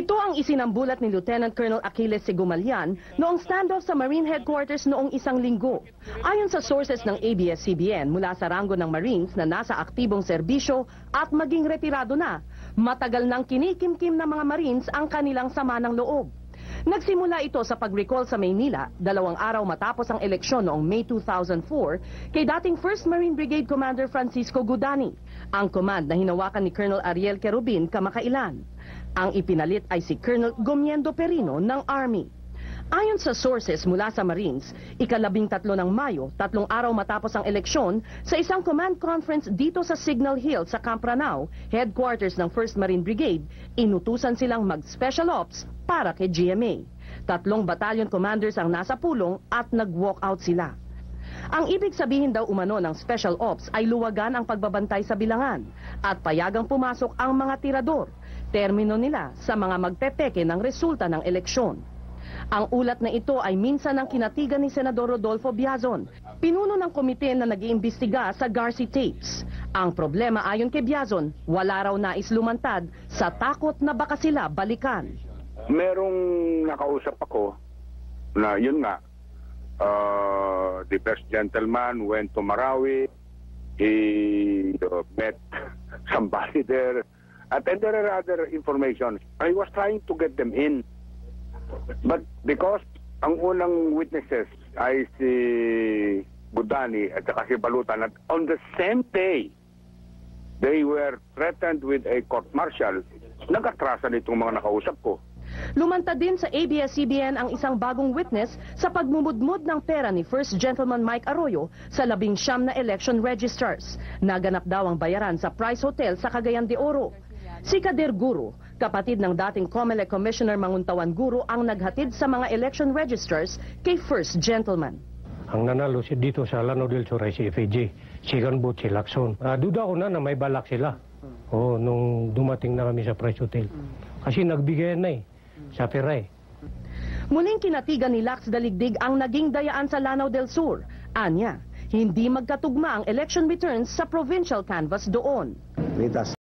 Ito ang isinambulat ni Lieutenant Colonel Achilles Segumalyan noong standoff sa Marine Headquarters noong isang linggo. Ayon sa sources ng ABS-CBN mula sa ranggo ng Marines na nasa aktibong serbisyo at maging retirado na, matagal nang kinikimkim ng mga Marines ang kanilang sama ng loob. Nagsimula ito sa pag-recall sa Maynila 2 araw matapos ang eleksyon noong May 2004 kay dating 1st Marine Brigade Commander Francisco Gudani, ang command na hinawakan ni Colonel Ariel Querubin kamakailan. Ang ipinalit ay si Colonel Gomiendo Perino ng Army. Ayon sa sources mula sa Marines, 13 ng Mayo, 3 araw matapos ang eleksyon, sa isang command conference dito sa Signal Hill sa Camp Ranao, headquarters ng 1st Marine Brigade, inutusan silang mag-special ops para kay GMA. 3 battalion commanders ang nasa pulong at nag-walk out sila. Ang ibig sabihin daw umano ng special ops ay luwagan ang pagbabantay sa bilangan at payagang pumasok ang mga tirador, termino nila sa mga magpepeke ng resulta ng eleksyon. Ang ulat na ito ay minsan ng kinatigan ni Senador Rodolfo Biazon, pinuno ng komite na nag-iimbestiga sa Garci tapes. Ang problema ayon kay Biazon, wala raw nais lumantad sa takot na baka sila balikan. Merong nakausap ako na yun nga, the first gentleman went to Marawi, he met somebody there, and then there are other information. I was trying to get them in. But because ang unang witnesses ay si Gudani at saka si Balutan, at on the same day, they were threatened with a court-martial, nag-atrasan itong mga nakausap ko. Lumantad din sa ABS-CBN ang isang bagong witness sa pagmumudmud ng pera ni First Gentleman Mike Arroyo sa 19 na election registers. Naganap daw ang bayaran sa Price Hotel sa Cagayan de Oro. Si Kader Guro, kapatid ng dating COMELEC Commissioner Manguntawan Guro, ang naghatid sa mga election registers kay First Gentleman. Ang nanalo dito sa Llano del Sur ay si FAG, si Ganbut, si Lacson. Duda ko na may balak sila nung dumating na kami sa Price Hotel. Kasi nagbigayan na sa Peray. Muling kinatigan ni Lax Daligdig ang naging dayaan sa Lanao del Sur. Anya, hindi magkatugma ang election returns sa provincial canvas doon.